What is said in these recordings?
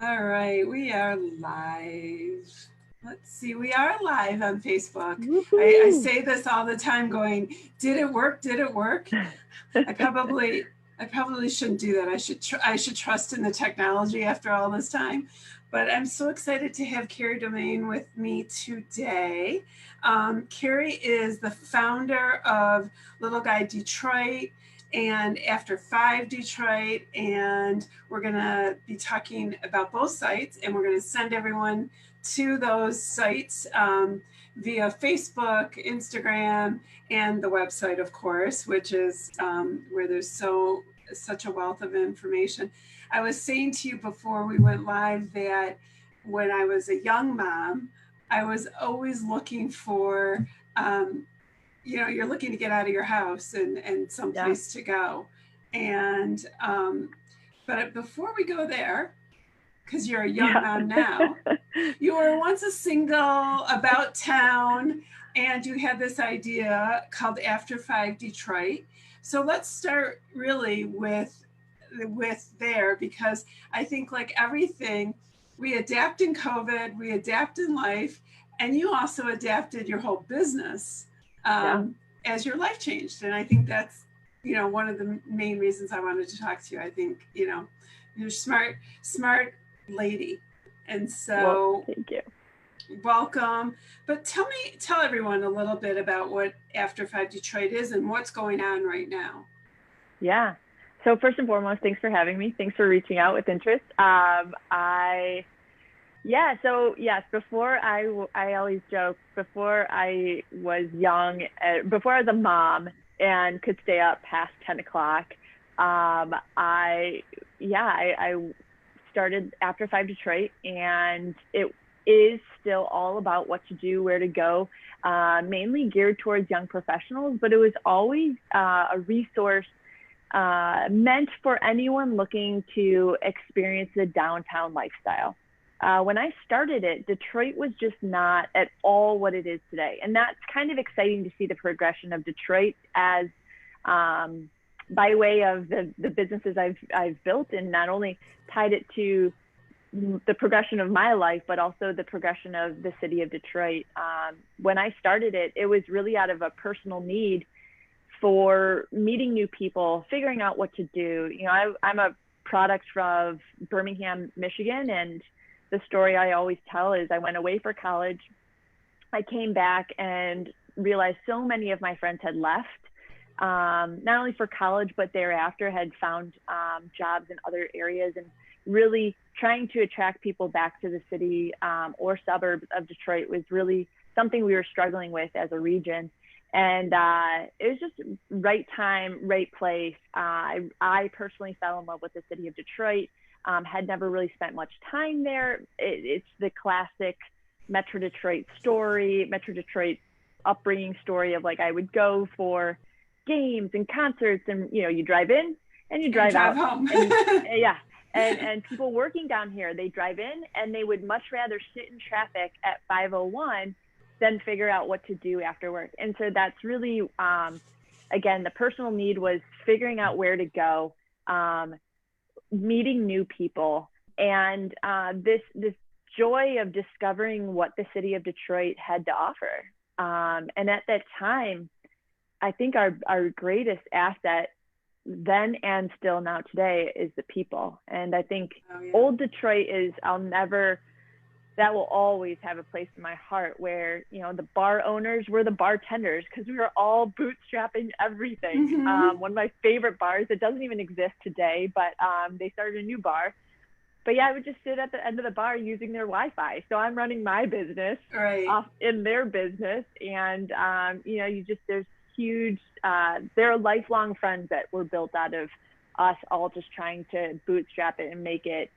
All right, we are live. Let's see, we are live on Facebook. I say this all the time going, did it work? Did it work? I probably shouldn't do that. I should trust in the technology after all this time. But I'm so excited to have Kerry Doman with me today. Kerry is the founder of Little Guy Detroit and After 5 Detroit, and we're going to be talking about both sites, and we're going to send everyone to those sites via Facebook, Instagram, and the website, of course, which is where there's such a wealth of information. I was saying to you before we went live that when I was a young mom, I was always looking for, you're looking to get out of your house and someplace to go. And, but before we go there, because you're a young mom now, you were once a single, about town, and you had this idea called After 5 Detroit. So let's start really with there, because I think like everything, we adapt in COVID, we adapt in life, and you also adapted your whole business as your life changed. And I think that's, one of the main reasons I wanted to talk to you. I think, you're smart lady. And so thank you. Welcome. But tell everyone a little bit about what After 5 Detroit is and what's going on right now. Yeah. So first and foremost, thanks for having me. Thanks for reaching out with interest. Before I always joke, before I was young, before I was a mom and could stay up past 10 o'clock, I started After 5 Detroit, and it is still all about what to do, where to go, mainly geared towards young professionals, but it was always a resource meant for anyone looking to experience the downtown lifestyle. When I started it, Detroit was just not at all what it is today. And that's kind of exciting to see the progression of Detroit as by way of the businesses I've built, and not only tied it to the progression of my life, but also the progression of the city of Detroit. When I started it, it was really out of a personal need for meeting new people, figuring out what to do. I'm a product of Birmingham, Michigan, and the story I always tell is I went away for college. I came back and realized so many of my friends had left, not only for college, but thereafter had found jobs in other areas, and really trying to attract people back to the city or suburbs of Detroit was really something we were struggling with as a region. And it was just right time, right place. I personally fell in love with the city of Detroit, had never really spent much time there. It's the classic Metro Detroit story, Metro Detroit upbringing story of like, I would go for games and concerts, and you drive in and you drive out home. And people working down here, they drive in and they would much rather sit in traffic at 5:01 than figure out what to do after work. And so that's really, again, the personal need was figuring out where to go, meeting new people, and this joy of discovering what the city of Detroit had to offer. And at that time, I think our greatest asset then and still now today is the people. And I think old Detroit that will always have a place in my heart, where, the bar owners were the bartenders, because we were all bootstrapping everything. Mm-hmm. One of my favorite bars, it doesn't even exist today, but they started a new bar. But yeah, I would just sit at the end of the bar using their Wi-Fi. So I'm running my business off in their business. And, there's huge, there are lifelong friends that were built out of us all just trying to bootstrap it and make it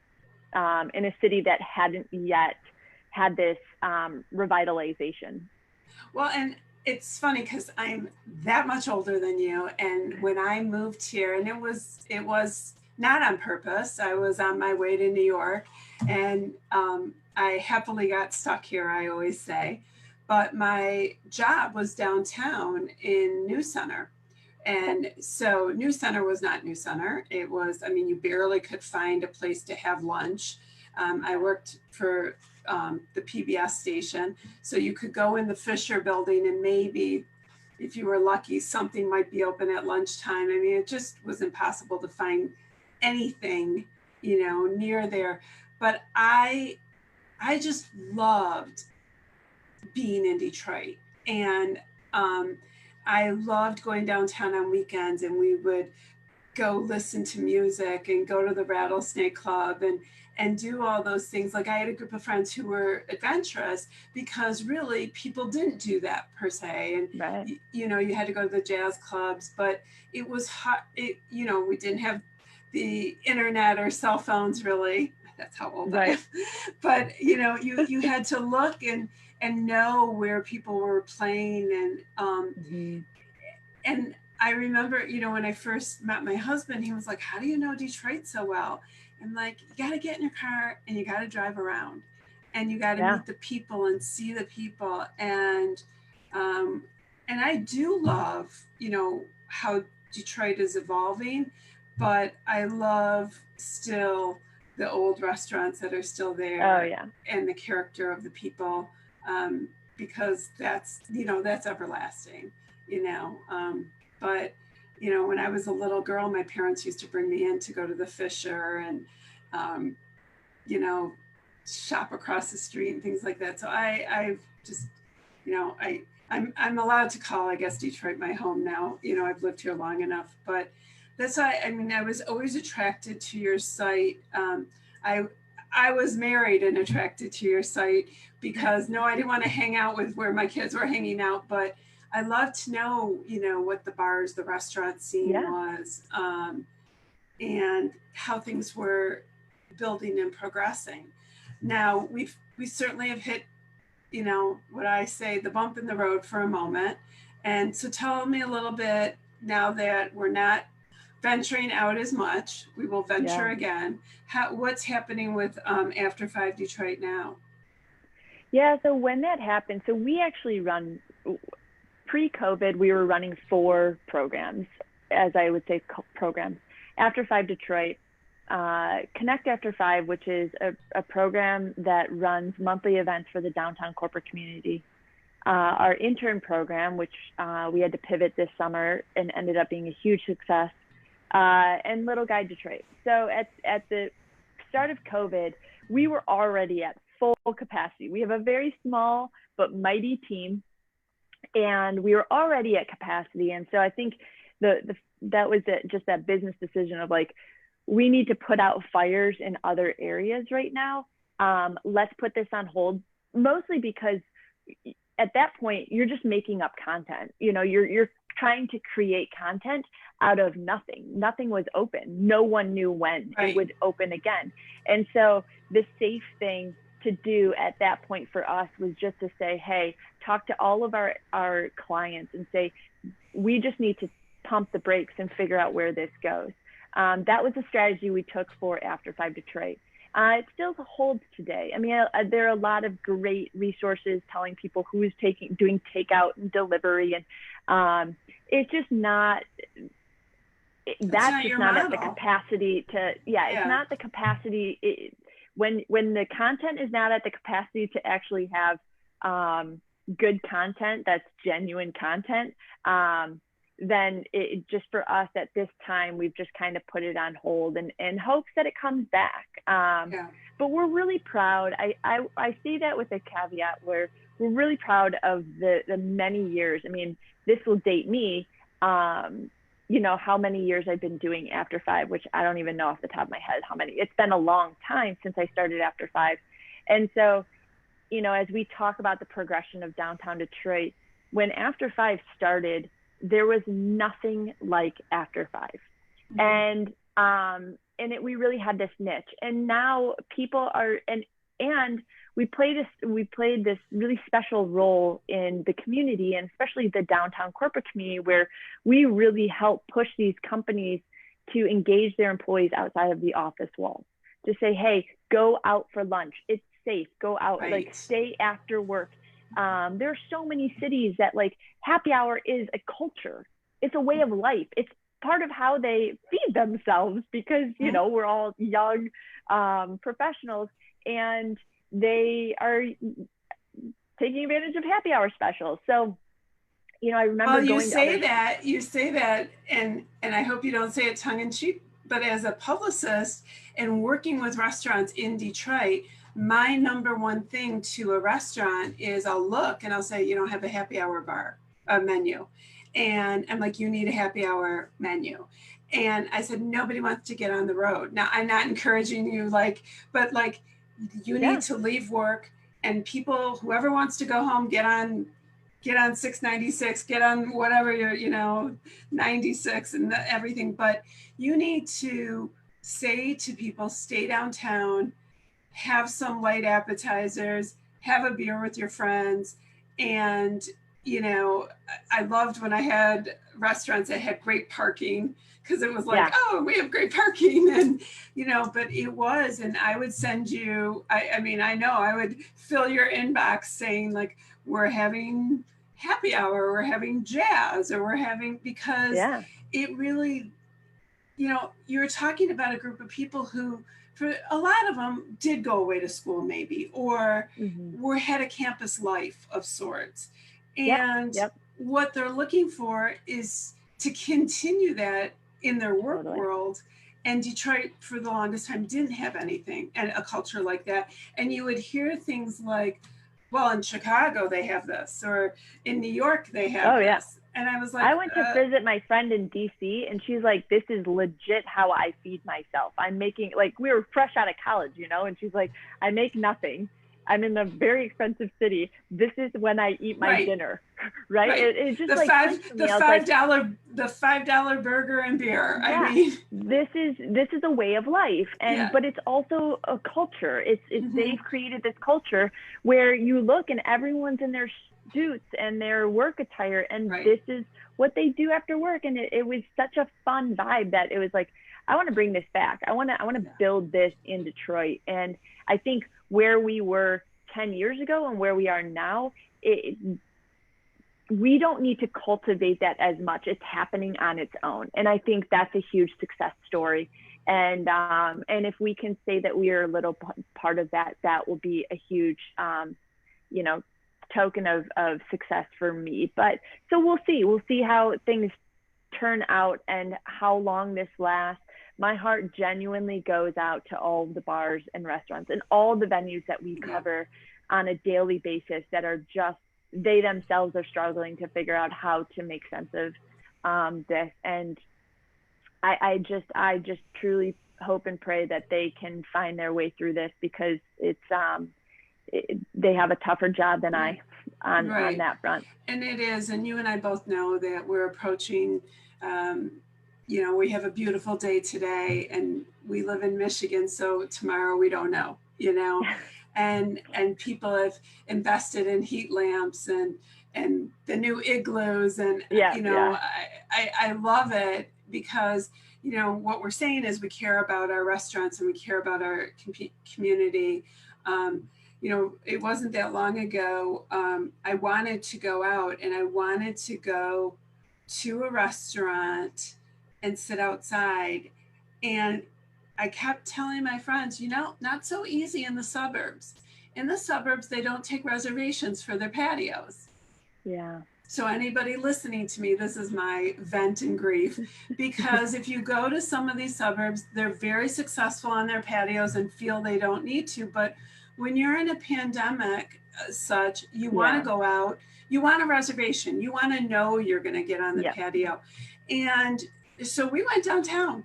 in a city that hadn't yet had this revitalization. Well, and it's funny because I'm that much older than you. And when I moved here, and it was not on purpose, I was on my way to New York, and I happily got stuck here, I always say. But my job was downtown in New Center. And so New Center was not New Center. It was, I mean, you barely could find a place to have lunch. I worked for the PBS station, so you could go in the Fisher building and maybe, if you were lucky, something might be open at lunchtime. I mean, it just was impossible to find anything, near there. But I just loved being in Detroit. And I loved going downtown on weekends, and we would go listen to music and go to the Rattlesnake Club and do all those things. Like, I had a group of friends who were adventurous, because really people didn't do that per se. And Right. you had to go to the jazz clubs, but it was hard. We didn't have the internet or cell phones really. That's how old I am. But you had to look and know where people were playing. And I remember, when I first met my husband, he was like, "How do you know Detroit so well?" I'm like, "You got to get in your car and you got to drive around, and you got to meet the people and see the people." And I do love, how Detroit is evolving, but I love still the old restaurants that are still there. Oh yeah. And the character of the people, because that's everlasting. But when I was a little girl, my parents used to bring me in to go to the Fisher and um, you know shop across the street and things like that. So I've just I'm allowed to call, I guess, Detroit my home now. I've lived here long enough. But that's why, I mean, I was always attracted to your site. I I was married and attracted to your site because no, I didn't want to hang out with where my kids were hanging out, but I love to know, what the bars, the restaurant scene was, and how things were building and progressing. Now we certainly have hit, what I say, the bump in the road for a moment. And so tell me a little bit, now that we're not venturing out as much, we will venture again. What's happening with After Five Detroit now? Yeah, so when that happened, so we actually run, pre-COVID, we were running 4 programs, as I would say, programs. After Five Detroit, Connect After Five, which is a program that runs monthly events for the downtown corporate community. Our intern program, which we had to pivot this summer and ended up being a huge success, and Little Guide Detroit. So at the start of COVID, we were already at full capacity. We have a very small but mighty team, and we were already at capacity. And so I think that was just that business decision of like, we need to put out fires in other areas right now. Let's put this on hold, mostly because at that point, you're just making up content. You're trying to create content out of nothing. Nothing was open. No one knew when it would open again. And so the safe thing to do at that point for us was just to say, hey, talk to all of our clients and say, we just need to pump the brakes and figure out where this goes. That was a strategy we took for After Five Detroit. It still holds today. I mean, there are a lot of great resources telling people who's doing takeout and delivery, and it's just not. That's just not at the capacity to. Yeah, it's not the capacity. When the content is not at the capacity to actually have good content, that's genuine content. Then it just, for us at this time, we've just kind of put it on hold and hopes that it comes back. But we're really proud. I say that with a caveat where we're really proud of the many years. I mean, this will date me, how many years I've been doing After Five, which I don't even know off the top of my head how many. It's been a long time since I started After Five. And so, as we talk about the progression of downtown Detroit, when After Five started, there was nothing like After Five. Mm-hmm. And we really had this niche. And now people are, and we played this really special role in the community, and especially the downtown corporate community, where we really help push these companies to engage their employees outside of the office walls, to say, hey, go out for lunch. It's safe. Go out, like stay after work. There are so many cities that like happy hour is a culture. it's a way of life. It's part of how they feed themselves because, you know, we're all young professionals, and they are taking advantage of happy hour specials. So, you know, I remember you say that, and I hope you don't say it tongue in cheek, but as a publicist and working with restaurants in Detroit, my number one thing to a restaurant is I'll look and I'll say, you don't have a happy hour menu. And I'm like, you need a happy hour menu. And I said, nobody wants to get on the road. Now, I'm not encouraging you, but you need to leave work, and people, whoever wants to go home, get on 696, get on whatever you're, 96 and everything. But you need to say to people, stay downtown, have some light appetizers, have a beer with your friends. And, I loved when I had restaurants that had great parking, because it was like, oh, we have great parking. And, but it was, and I would send you, I know I would fill your inbox saying like, we're having happy hour, we're having jazz, or we're having, because it really, you're talking about a group of people who, for a lot of them, did go away to school maybe, or had a campus life of sorts. And what they're looking for is to continue that in their work world. And Detroit, for the longest time, didn't have anything and a culture like that. And you would hear things like, well, in Chicago, they have this, or in New York, they have this. And I was like, I went to visit my friend in DC, and she's like, this is legit how I feed myself. I'm making, like, we were fresh out of college, and she's like, I make nothing. I'm in a very expensive city. This is when I eat my dinner, right? It just the $5 burger and beer. I mean, this is a way of life, and but it's also a culture. It's they've created this culture where you look and everyone's in their suits and their work attire, and this is what they do after work. And it was such a fun vibe that it was like, I want to bring this back. I want to build this in Detroit. And I think where we were 10 years ago and where we are now, we don't need to cultivate that as much. It's happening on its own. And I think that's a huge success story. And if we can say that we are a little part of that, that will be a huge, token of success for me. But so we'll see how things turn out and how long this lasts. My heart genuinely goes out to all the bars and restaurants and all the venues that we cover on a daily basis that are just, they themselves are struggling to figure out how to make sense of this. And I just truly hope and pray that they can find their way through this, because it's they have a tougher job than I on that front. And it is, and you and I both know that we're approaching, we have a beautiful day today, and we live in Michigan, so tomorrow we don't know, and people have invested in heat lamps and the new igloos, and I love it, because what we're saying is we care about our restaurants and we care about our community. It wasn't that long ago, I wanted to go out, and I wanted to go to a restaurant and sit outside. And I kept telling my friends, not so easy in the suburbs. In the suburbs, they don't take reservations for their patios. Yeah. So anybody listening to me, this is my vent and grief, because if you go to some of these suburbs, they're very successful on their patios and feel they don't need to. But when you're in a pandemic such, you want to go out, you want a reservation, you want to know you're going to get on the patio. And so we went downtown,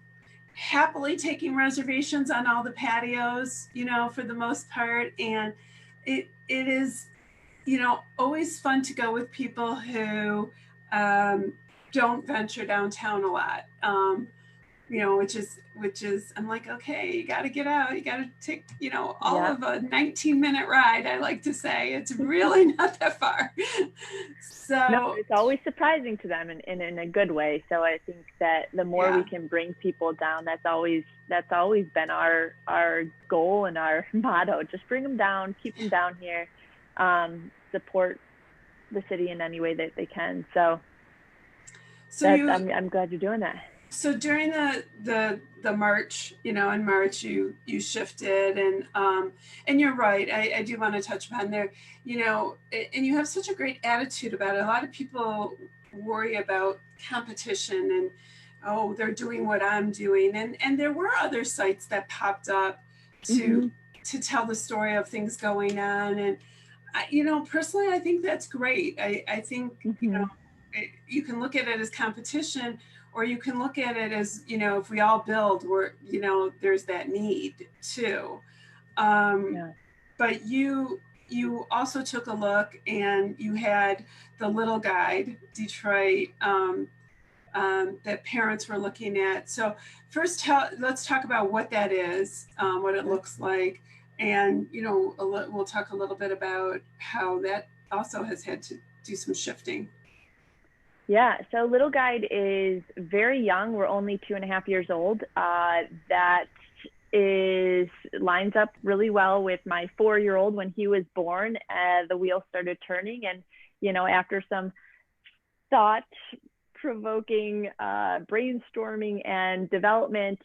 happily taking reservations on all the patios, for the most part. And it is, always fun to go with people who don't venture downtown a lot, which is, I'm like, okay, you got to get out. You got to take, all of a 19-minute ride. I like to say it's really not that far. So no, it's always surprising to them in a good way. So I think that the more we can bring people down, that's always been our goal and our motto. Just bring them down, keep them down here, support the city in any way that they can. So So you, I'm glad you're doing that. so during the March, in March you shifted, and you're right. I do want to touch upon there, and you have such a great attitude about it. A lot of people worry about competition and, oh, they're doing what I'm doing, and there were other sites that popped up to Mm-hmm. to tell the story of things going on, and personally, I think that's great. I think, Mm-hmm. you can look at it as competition, or you can look at it as, if we all build, there's that need too. Um, Yeah. but you also took a look, and you had the Little Guide Detroit, that parents were looking at. So first, let's talk about what that is, what it Sure. looks like, and we'll talk a little bit about how that also has had to do some shifting. Yeah, so Little Guide is very young. We're only 2.5 years old. That is lines up really well with my 4-year-old. When he was born, the wheels started turning, and after some thought provoking brainstorming and development,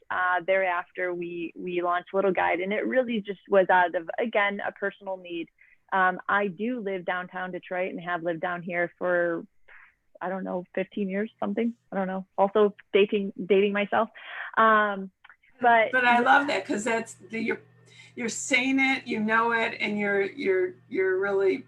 thereafter we launched Little Guide, and it really just was out of, again, a personal need. I do live downtown Detroit and have lived down here for, I don't know, 15 years, something. I don't know. Also dating myself. But I love that, because you're saying it, and you're really,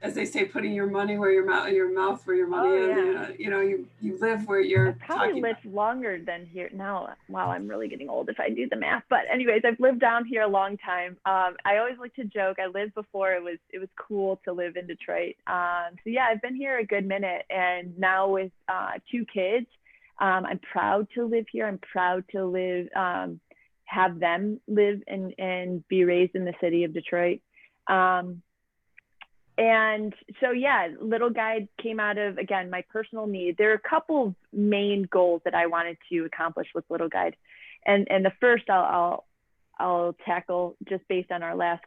as they say, putting your money where your mouth where your money Oh is. yeah. You live where you're I've probably talking about. lived longer than here now. Wow, I'm really getting old if I do the math. But anyways, I've lived down here a long time. I always like to joke. I lived before it was cool to live in Detroit. So yeah, I've been here a good minute, and now with 2 kids, I'm proud to live here. I'm proud to live, have them live and be raised in the city of Detroit. Um, and so yeah, Little Guide came out of, again, my personal need. There are a couple of main goals that I wanted to accomplish with Little Guide, and the first I'll tackle just based on our last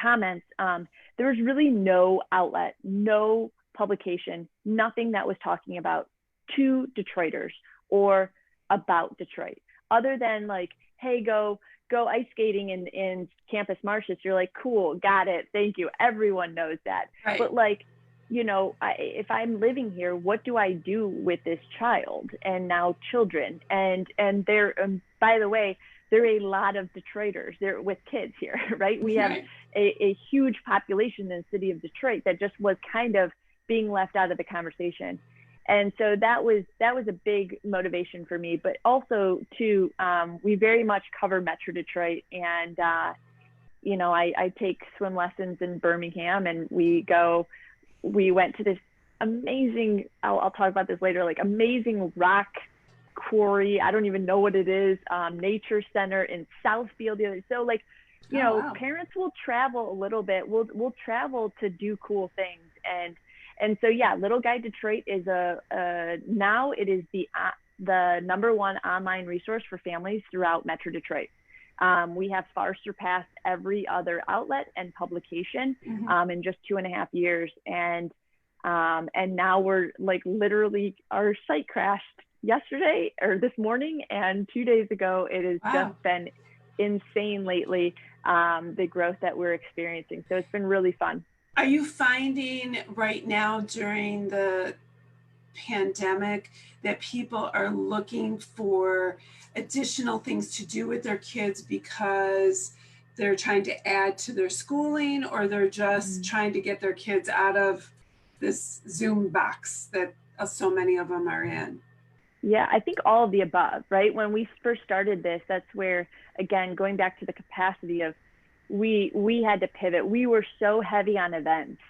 comments. There was really no outlet, no publication, nothing that was talking about to Detroiters or about Detroit, other than like, hey, go ice skating in campus marshes. You're like, cool, got it, thank you, everyone knows that. Right. But like, if I'm living here, what do I do with this child and now children? And there, by the way, there are a lot of Detroiters there with kids here, right? We have Right. a huge population in the city of Detroit that just was kind of being left out of the conversation. And so that was a big motivation for me. But also too, we very much cover Metro Detroit, and I take swim lessons in Birmingham, and we went to this amazing, I'll talk about this later, like amazing rock quarry. I don't even know what it is. Nature center in Southfield. So like, Oh, wow. parents will travel a little bit. We'll travel to do cool things. And so yeah, Little Guide Detroit is now it is the number one online resource for families throughout Metro Detroit. We have far surpassed every other outlet and publication in just 2.5 years, and now we're like, literally, our site crashed yesterday or this morning, and 2 days ago. It has just been insane lately, the growth that we're experiencing. So it's been really fun. Are you finding right now during the pandemic that people are looking for additional things to do with their kids because they're trying to add to their schooling, or they're just trying to get their kids out of this Zoom box that so many of them are in? Yeah, I think all of the above, right? When we first started this, that's where, again, going back to the capacity of, we had to pivot. We were so heavy on events.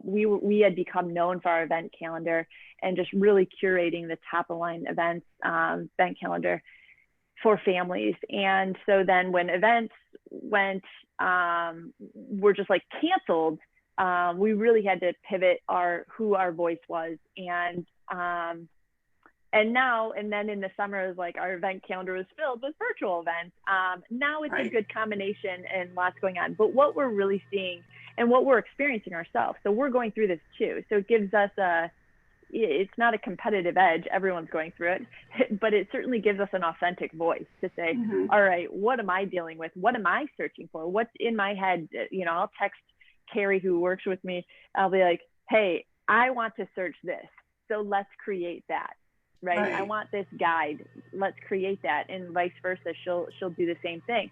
We had become known for our event calendar and just really curating the top of line events, event calendar for families. And so then when events were just like canceled, we really had to pivot who our voice was. And then in the summer, it was like our event calendar was filled with virtual events. Now it's a good combination and lots going on. But what we're really seeing and what we're experiencing ourselves, so we're going through this too. So it gives us it's not a competitive edge. Everyone's going through it, but it certainly gives us an authentic voice to say, all right, what am I dealing with? What am I searching for? What's in my head? I'll text Kerry, who works with me. I'll be like, hey, I want to search this. So let's create that. Right. I want this guide. Let's create that. And vice versa. She'll do the same thing.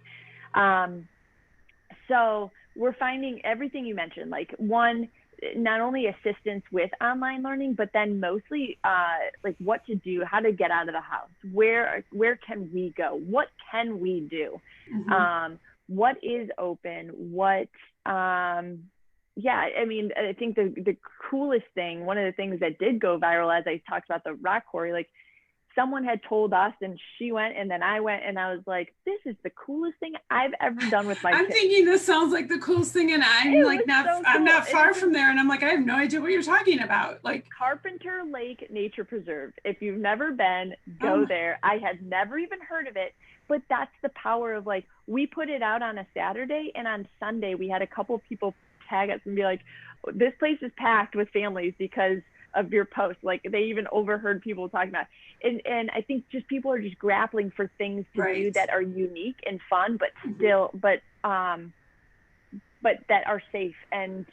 So we're finding everything you mentioned, like one, not only assistance with online learning, but then mostly like what to do, how to get out of the house, where can we go, what can we do, what is open, what I mean, I think the coolest thing, one of the things that did go viral, as I talked about the rock quarry, like someone had told us and she went and then I went and I was like, this is the coolest thing I've ever done with my kids. I'm thinking this sounds like the coolest thing, and I'm not far from there, and I'm like, I have no idea what you're talking about. Like Carpenter Lake Nature Preserve. If you've never been, go there. I had never even heard of it, but that's the power of, like, we put it out on a Saturday, and on Sunday we had a couple people tag us and be like, this place is packed with families because of your post. Like, they even overheard people talking about it. And I think just people are just grappling for things to do that are unique and fun, but still, but that are safe and,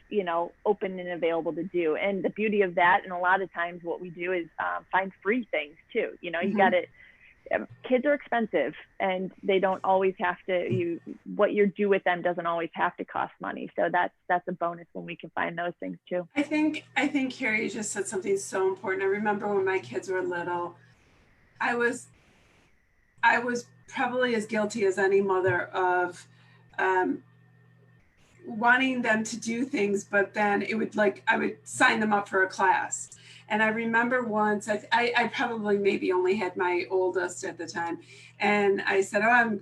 open and available to do. And the beauty of that, and a lot of times what we do is find free things too. You got to, kids are expensive and they don't always have to, what you do with them doesn't always have to cost money. So that's a bonus when we can find those things too. I think Kerry just said something so important. I remember when my kids were little, I was probably as guilty as any mother of wanting them to do things, but then I would sign them up for a class. And I remember once, I probably maybe only had my oldest at the time, and I said, I'm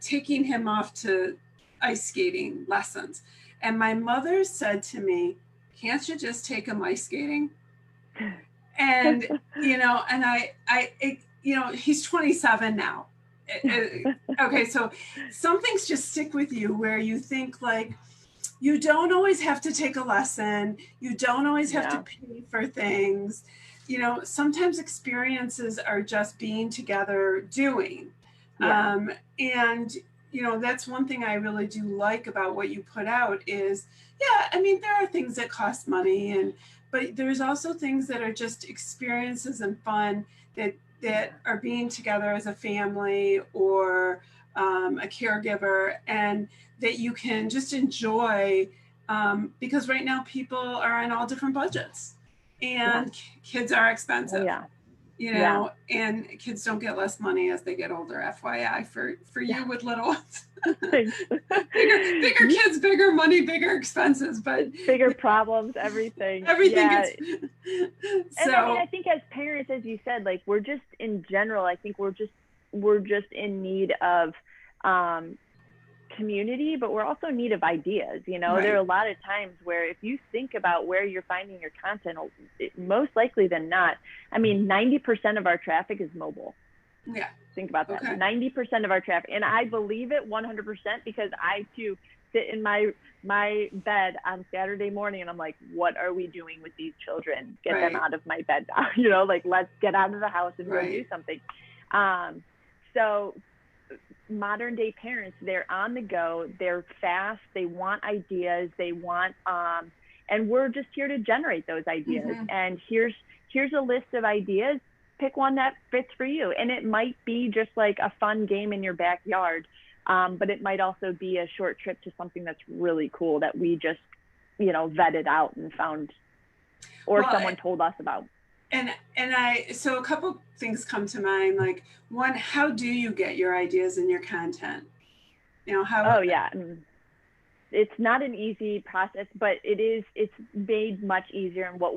taking him off to ice skating lessons. And my mother said to me, can't you just take him ice skating? And, he's 27 now. Okay, so some things just stick with you where you think, like, you don't always have to take a lesson. You don't always have to pay for things. Sometimes experiences are just being together doing. And, that's one thing I really do like about what you put out is, there are things that cost money, but there's also things that are just experiences and fun that are being together as a family or a caregiver, and that you can just enjoy, because right now people are on all different budgets, and kids are expensive. And kids don't get less money as they get older, FYI, for you with little ones. bigger kids, bigger money, bigger expenses, but bigger problems, everything. Gets... So, and I think as parents, as you said, like, we're just in general, I think we're just in need of community, but we're also in need of ideas. There are a lot of times where if you think about where you're finding your content, most likely than not, 90% of our traffic is mobile. Yeah. Think about that. 90% of our traffic. And I believe it 100% because I too sit in my bed on Saturday morning and I'm like, what are we doing with these children? Get them out of my bed now. Like, let's get out of the house and go do something. So modern day parents, they're on the go, they're fast, they want ideas, they want, and we're just here to generate those ideas. And here's a list of ideas. Pick one that fits for you. And it might be just like a fun game in your backyard, but it might also be a short trip to something that's really cool that we just, vetted out and found, or someone told us about. So a couple things come to mind. Like, one, how do you get your ideas and your content? It's not an easy process, but it's made much easier. And what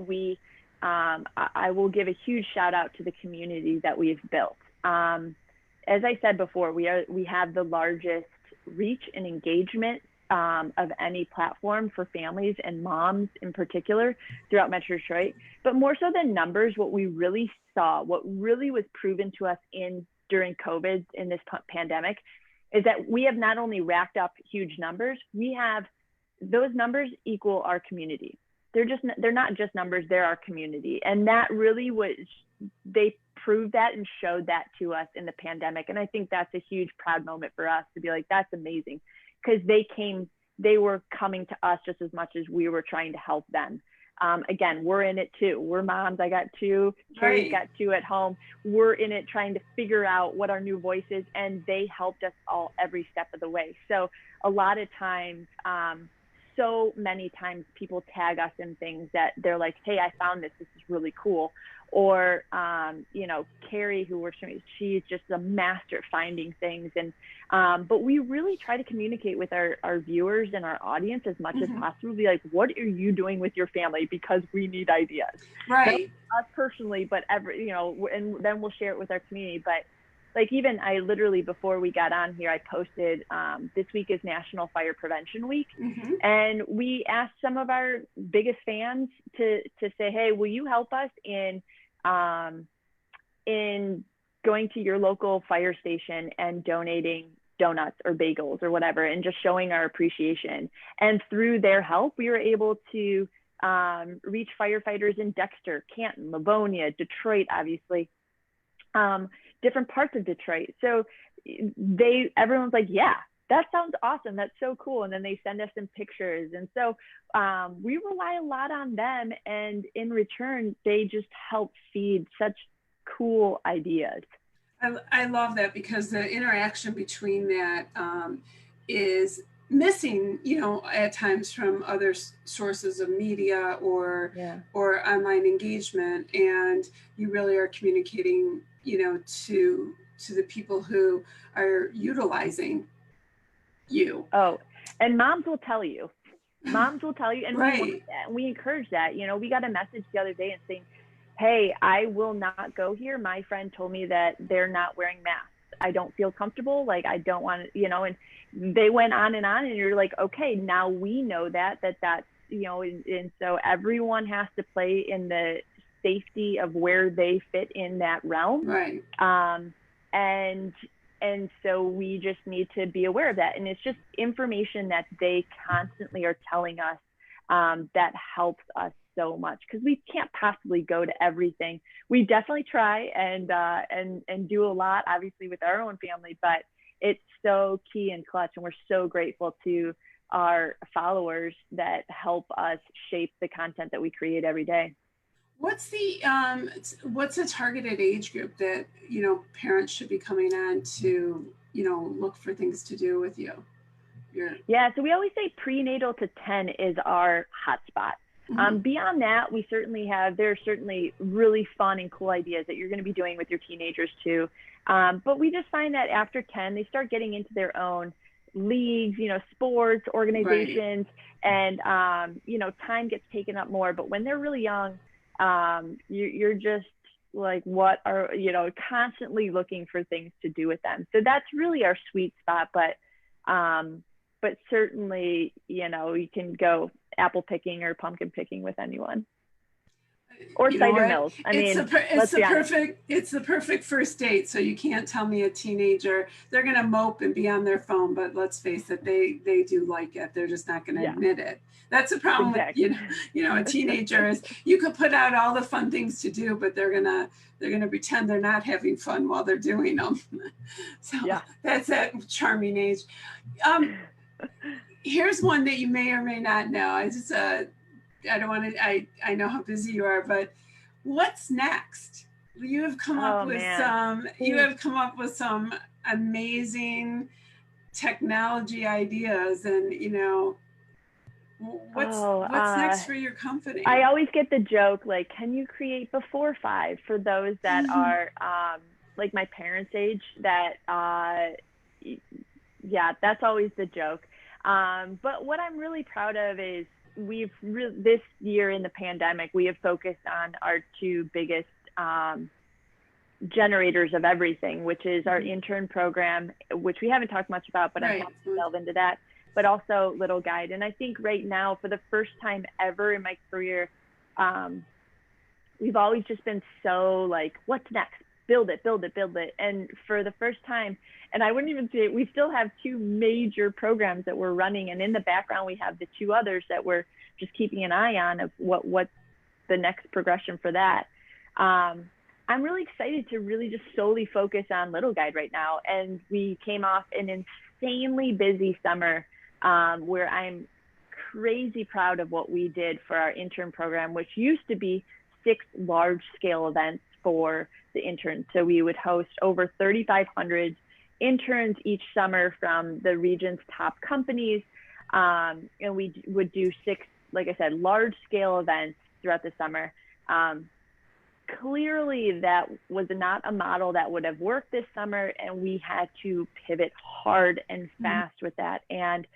I will give a huge shout out to the community that we've built. As I said before, we have the largest reach and engagement of any platform for families and moms in particular throughout Metro Detroit. But more so than numbers, what we really saw, what really was proven to us during COVID in this pandemic, is that we have not only racked up huge numbers, we have those numbers equal our community. they're not just numbers, they're our community. And that really was, they proved that and showed that to us in the pandemic. And I think that's a huge proud moment for us to be like, that's amazing, because they were coming to us just as much as we were trying to help them. Again, we're in it too. We're moms. I got two. Kerry's got two at home. We're in it trying to figure out what our new voice is, and they helped us all every step of the way. So a lot of times, so many times people tag us in things that they're like, hey, I found this. This is really cool. Or, you know, Kerry, who works for me, she's just a master at finding things. And, but we really try to communicate with our viewers and our audience as much as possible. Be like, what are you doing with your family? Because we need ideas. Right. Not us personally, but you know, and then we'll share it with our community. But like, even I literally, before we got on here, I posted, this week is National Fire Prevention Week. And we asked some of our biggest fans to say, hey, will you help us in going to your local fire station and donating donuts or bagels or whatever, and just showing our appreciation. And through their help, we were able to reach firefighters in Dexter, Canton, Livonia, Detroit, obviously, different parts of Detroit. So everyone's like, yeah, that sounds awesome. That's so cool. And then they send us some pictures. And so we rely a lot on them. And in return, they just help feed such cool ideas. I love that, because the interaction between that is missing, you know, at times from other sources of media or online engagement. And you really are communicating, you know, to the people who are utilizing you. Oh, and moms will tell you. Moms will tell you. And we encourage that. You know, we got a message the other day and saying, hey, I will not go here. My friend told me that they're not wearing masks. I don't feel comfortable. Like, I don't want to, you know, and they went on, and you're like, okay, now we know that's, you know, and so everyone has to play in the safety of where they fit in that realm. Right. And so we just need to be aware of that. And it's just information that they constantly are telling us that helps us so much, because we can't possibly go to everything. We definitely try and do a lot, obviously, with our own family, but it's so key and clutch. And we're so grateful to our followers that help us shape the content that we create every day. What's the targeted age group that, you know, parents should be coming on to, you know, look for things to do with you? Yeah, so we always say prenatal to 10 is our hotspot. Beyond that, there's certainly really fun and cool ideas that you're going to be doing with your teenagers too. But we just find that after 10, they start getting into their own leagues, you know, sports, organizations, and, you know, time gets taken up more. But when they're really young, you're just like, what are, you know, constantly looking for things to do with them. So that's really our sweet spot. But certainly, you know, you can go apple picking or pumpkin picking with anyone, or cider mills. I mean, it's the perfect first date. So you can't tell me a teenager, they're going to mope and be on their phone, but let's face it, they do like it. They're just not going to admit it. That's the problem with, you know, a teenager is, you could put out all the fun things to do, but they're gonna pretend they're not having fun while they're doing them. So that's that charming age. Here's one that you may or may not know. I don't want to, I know how busy you are, but what's next? You have come up with some amazing technology ideas, and, you know, what's next for your company? I always get the joke, like, can you create before 5 for those that are like my parents' age? That that's always the joke. But what I'm really proud of is this year in the pandemic, we have focused on our 2 biggest generators of everything, which is our intern program, which we haven't talked much about, but I'm happy to delve into that, but also Little Guide. And I think right now, for the first time ever in my career, we've always just been so like, what's next? build it, build it, build it. And for the first time, and I wouldn't even say it, we still have 2 major programs that we're running. And in the background, we have the 2 others that we're just keeping an eye on of what's the next progression for that. I'm really excited to really just solely focus on Little Guide right now. And we came off an insanely busy summer where I'm crazy proud of what we did for our intern program, which used to be 6 large scale events for the interns. So we would host over 3,500 interns each summer from the region's top companies. And we would do 6, like I said, large scale events throughout the summer. Clearly that was not a model that would have worked this summer, and we had to pivot hard and fast with that, and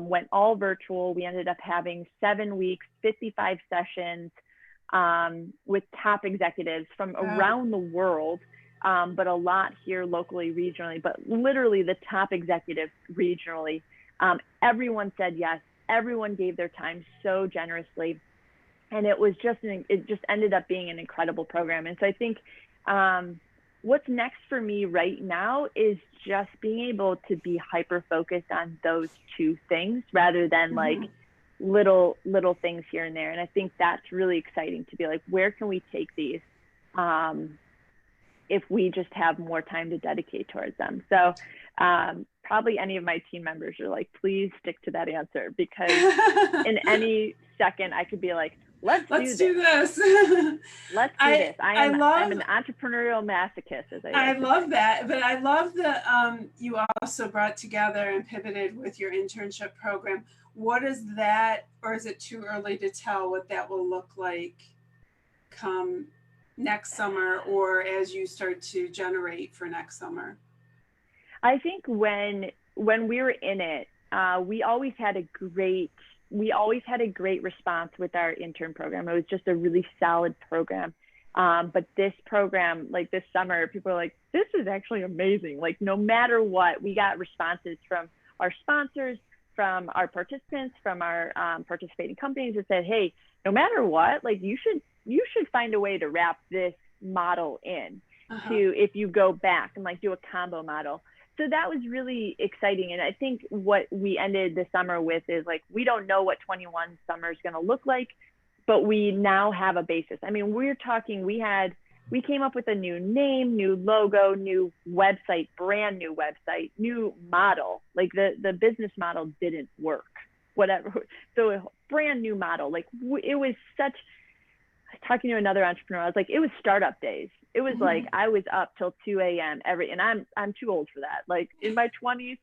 went all virtual. We ended up having 7 weeks, 55 sessions with top executives from around the world, but a lot here locally, regionally, but literally the top executives regionally. Everyone said yes. Everyone gave their time so generously. And it was just, it just ended up being an incredible program. And so I think what's next for me right now is just being able to be hyper-focused on those 2 things rather than like little things here and there. And I think that's really exciting to be like, where can we take these if we just have more time to dedicate towards them? So probably any of my team members are like, please stick to that answer, because in any second I could be like, let's do this. Let's do this. I'm an entrepreneurial masochist, as I love that. But I love that you also brought together and pivoted with your internship program. What is that, or is it too early to tell what that will look like come next summer, or as you start to generate for next summer? I think when we were in it, we always had a great response with our intern program. It was just a really solid program. But this program, like this summer, people are like, this is actually amazing. Like no matter what, we got responses from our sponsors, from our participants, from our participating companies that said, hey, no matter what, like you should find a way to wrap this model in to, if you go back and like do a combo model. So that was really exciting. And I think what we ended the summer with is like, we don't know what 21 summer is going to look like, but we now have a basis. I mean, we're talking, we came up with a new name, new logo, new website, brand new website, new model. Like the business model didn't work, whatever. So a brand new model, like it was such, talking to another entrepreneur, I was like, it was startup days. It was like I was up till 2 a.m. and I'm too old for that. Like in my 20s,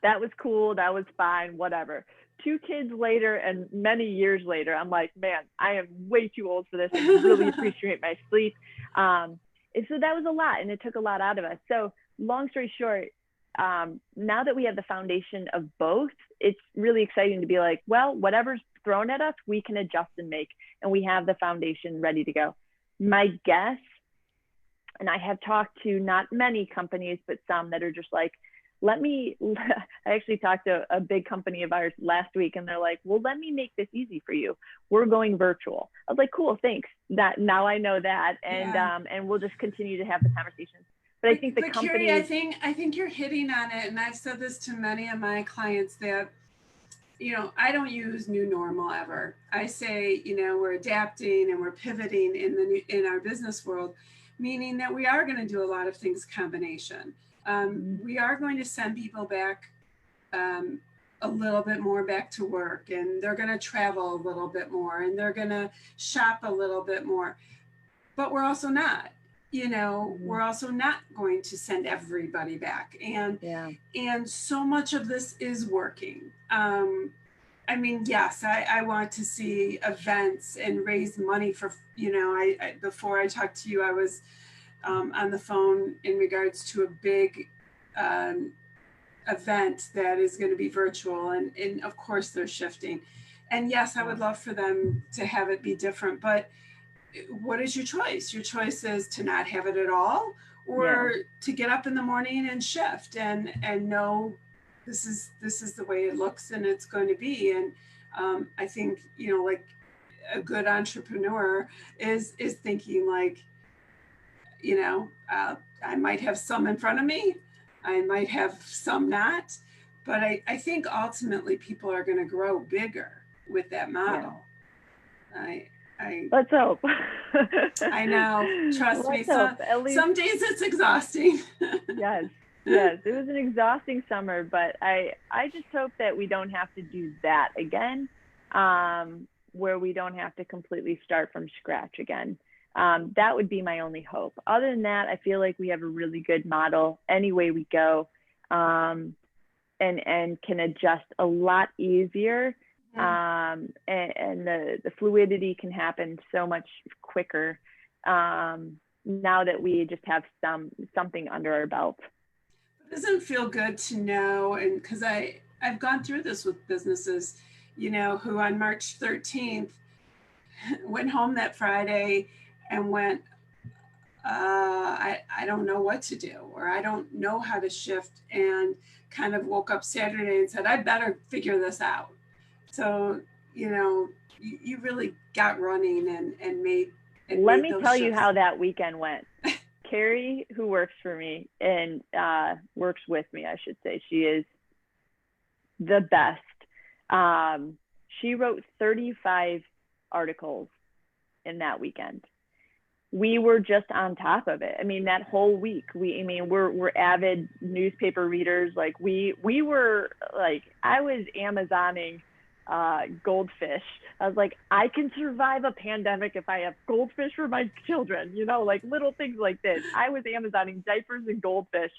that was cool, that was fine, whatever. 2 kids later and many years later, I'm like, man, I am way too old for this. I really appreciate my sleep. And so that was a lot, and it took a lot out of us. So long story short, now that we have the foundation of both, it's really exciting to be like, well, whatever's thrown at us, we can adjust and make, and we have the foundation ready to go. My guess, and I have talked to not many companies, but some that are just like, I actually talked to a big company of ours last week, and they're like, well, let me make this easy for you. We're going virtual. I was like, cool, thanks. That now I know that. And, and we'll just continue to have the conversations. But I think the company, Kerry, I think you're hitting on it. And I've said this to many of my clients that, you know, I don't use new normal ever. I say, you know, we're adapting and we're pivoting in our business world, meaning that we are going to do a lot of things combination. We are going to send people back a little bit more back to work, and they're going to travel a little bit more, and they're going to shop a little bit more. But we're also not, you know, we're also not going to send everybody back. And so much of this is working. I mean, yes, I want to see events and raise money for, you know, I before I talked to you, I was on the phone in regards to a big event that is going to be virtual. And of course they're shifting. And yes, I would love for them to have it be different, but what is your choice? Your choice is to not have it at all, or to get up in the morning and shift and know this is the way it looks and it's going to be. And I think, you know, like a good entrepreneur is thinking like, you know, I might have some in front of me, I might have some not, but I think ultimately people are going to grow bigger with that model. I Let's hope. I know. Trust me. Let's hope. At least some days it's exhausting. yes. Yes. It was an exhausting summer, but I just hope that we don't have to do that again, where we don't have to completely start from scratch again. That would be my only hope. Other than that, I feel like we have a really good model any way we go, and can adjust a lot easier. And the fluidity can happen so much quicker, now that we just have something under our belt. It doesn't feel good to know, and because I've gone through this with businesses, you know, who on March 13th went home that Friday and went, I don't know what to do, or I don't know how to shift, and kind of woke up Saturday and said, I better figure this out. So, you know, you really got running and made. Let me tell you how that weekend went. Kerry, who works for me and works with me, I should say, she is the best. She wrote 35 articles in that weekend. We were just on top of it. I mean, that whole week, we're avid newspaper readers. Like we were like, I was Amazoning goldfish. I was like, I can survive a pandemic if I have goldfish for my children, you know, like little things like this. I was Amazoning diapers and goldfish.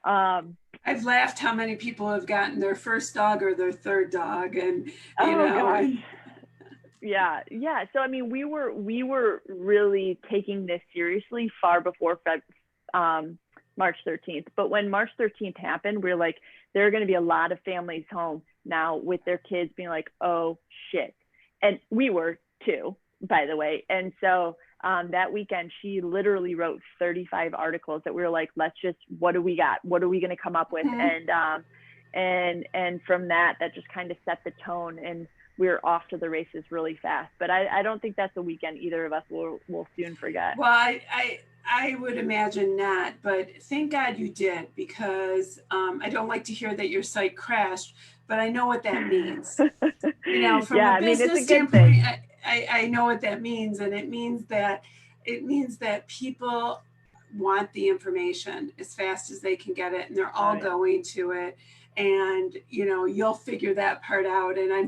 I've laughed how many people have gotten their first dog or their third dog, and you know. Gosh. Yeah. So I mean, we were really taking this seriously far before March 13th. But when March 13th happened, we were like, there are going to be a lot of families home now with their kids being like, oh shit. And we were too, by the way. And so that weekend, she literally wrote 35 articles that we were like, what do we got? What are we going to come up with? Mm-hmm. And from that just kind of set the tone, and we were off to the races really fast. But I don't think that's a weekend either of us will soon forget. Well, I would imagine not, but thank God you did, because I don't like to hear that your site crashed, but I know what that means. You know, from a business standpoint, I know what that means, and it means that people want the information as fast as they can get it, and they're all going to it. And you know, you'll figure that part out, and I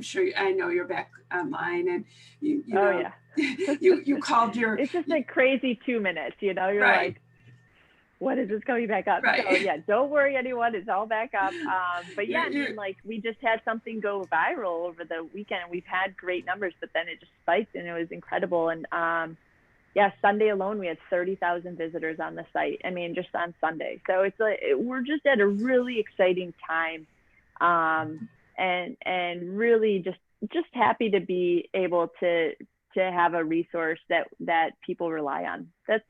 know you're back online, and you know, you called your. It's just a crazy 2 minutes, you know. You're like, what is this coming back up? Right. So yeah, don't worry, anyone. It's all back up. But yeah, I mean, like we just had something go viral over the weekend. We've had great numbers, but then it just spiked, and it was incredible. And Sunday alone, we had 30,000 visitors on the site. I mean, just on Sunday. So it's we're just at a really exciting time, and really just happy to be able to have a resource that people rely on. That's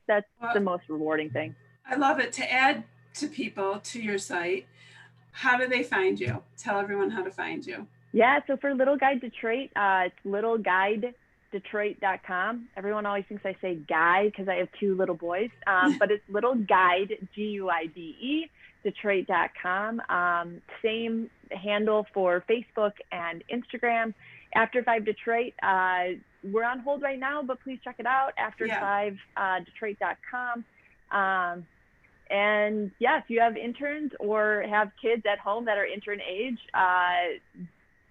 the most rewarding thing. I love it. To add to people to your site, how do they find you? Tell everyone how to find you. Yeah, so for Little Guide Detroit, it's littleguidedetroit.com. Everyone always thinks I say guy because I have two little boys, but it's Little Guide, GUIDE, Detroit.com. Same handle for Facebook and Instagram. After 5 Detroit, we're on hold right now, but please check it out, after5detroit.com. And yeah, if you have interns or have kids at home that are intern age,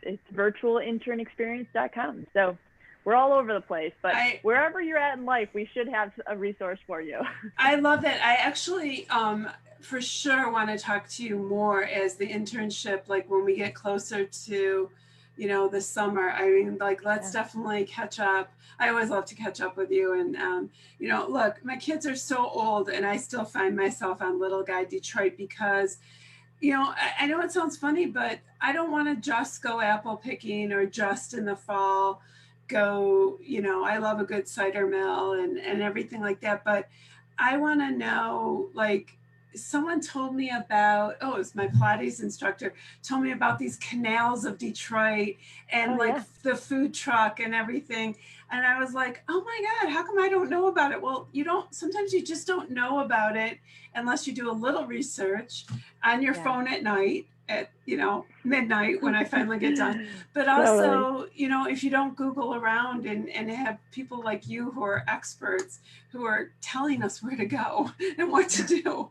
it's virtualinternexperience.com. So we're all over the place, but wherever you're at in life, we should have a resource for you. I love that. I actually, for sure want to talk to you more as the internship, like when we get closer to, you know, the summer. I mean, like, let's definitely catch up. I always love to catch up with you. And, you know, look, my kids are so old, and I still find myself on Little Guide Detroit because, you know, I know it sounds funny, but I don't want to just go apple picking or just in the fall go, you know, I love a good cider mill and everything like that. But I want to know, like, someone told me about, oh, it was my Pilates instructor, told me about these canals of Detroit and like the food truck and everything. And I was like, oh my God, how come I don't know about it? Well, sometimes you just don't know about it unless you do a little research on your phone at night at, midnight when I finally get done. But also, if you don't Google around and have people like you who are experts who are telling us where to go and what to do.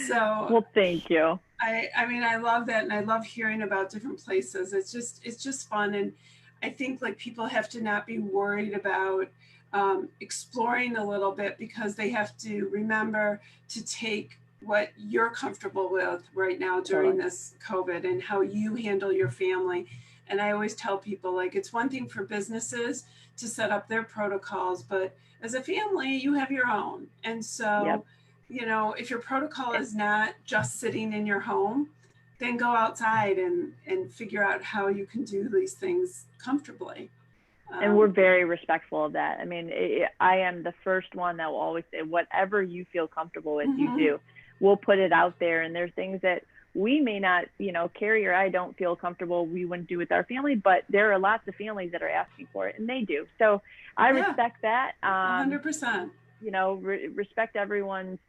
So, well, thank you. I mean, I love that. And I love hearing about different places. It's just fun. And I think like people have to not be worried about exploring a little bit, because they have to remember to take what you're comfortable with right now during this COVID and how you handle your family. And I always tell people, like, it's one thing for businesses to set up their protocols, but as a family, you have your own. And so, if your protocol is not just sitting in your home, then go outside and figure out how you can do these things comfortably. And we're very respectful of that. I mean, I am the first one that will always say, whatever you feel comfortable with, you do. We'll put it out there. And there's things that we may not, Kerry or I don't feel comfortable, we wouldn't do with our family, but there are lots of families that are asking for it, and they do. So I respect that. 100%. Respect everyone's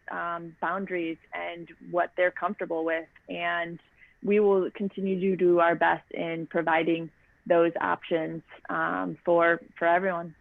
boundaries and what they're comfortable with. And we will continue to do our best in providing those options for everyone.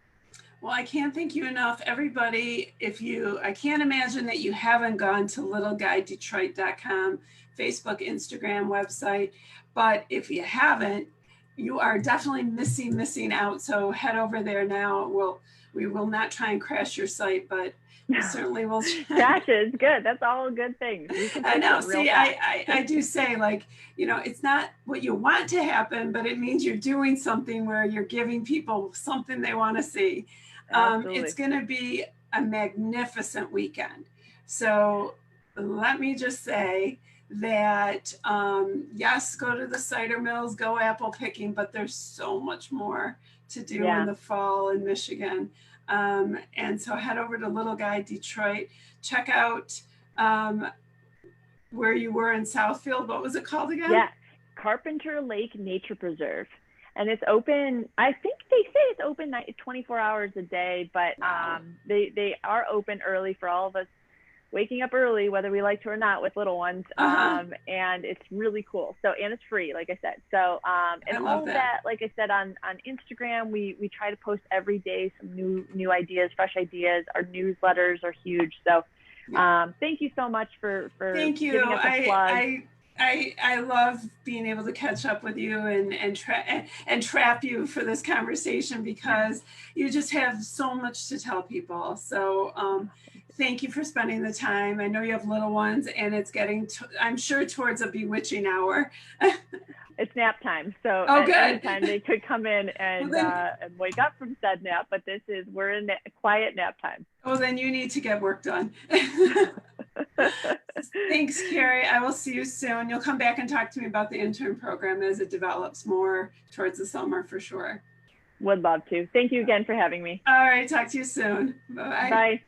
Well, I can't thank you enough. Everybody, I can't imagine that you haven't gone to littleguidedetroit.com, Facebook, Instagram, website. But if you haven't, you are definitely missing out. So head over there now. We will not try and crash your site, but we certainly will. Crash is good. That's all good things. I know. See, I do say, like, it's not what you want to happen, but it means you're doing something where you're giving people something they want to see. It's going to be a magnificent weekend. So let me just say that, yes, go to the cider mills, go apple picking, but there's so much more to do in the fall in Michigan. And so head over to Little Guide Detroit, check out where you were in Southfield. What was it called again? Yeah, Carpenter Lake Nature Preserve. And it's open, I think they say it's open 24 hours a day, but they are open early for all of us waking up early, whether we like to or not, with little ones. And it's really cool. So, and it's free, like I said. So, and all of that, like I said, on Instagram, we try to post every day some new ideas, fresh ideas. Our newsletters are huge. So thank you so much for thank you. Giving us a plug. I love being able to catch up with you and trap you for this conversation, because you just have so much to tell people. So thank you for spending the time. I know you have little ones, and it's getting, I'm sure, towards a bewitching hour. It's nap time. So good. Any time they could come in and wake up from said nap, but we're in quiet nap time. Oh, then you need to get work done. Thanks, Kerry. I will see you soon. You'll come back and talk to me about the intern program as it develops more towards the summer, for sure. Would love to. Thank you again for having me. All right. Talk to you soon. Bye-bye. Bye.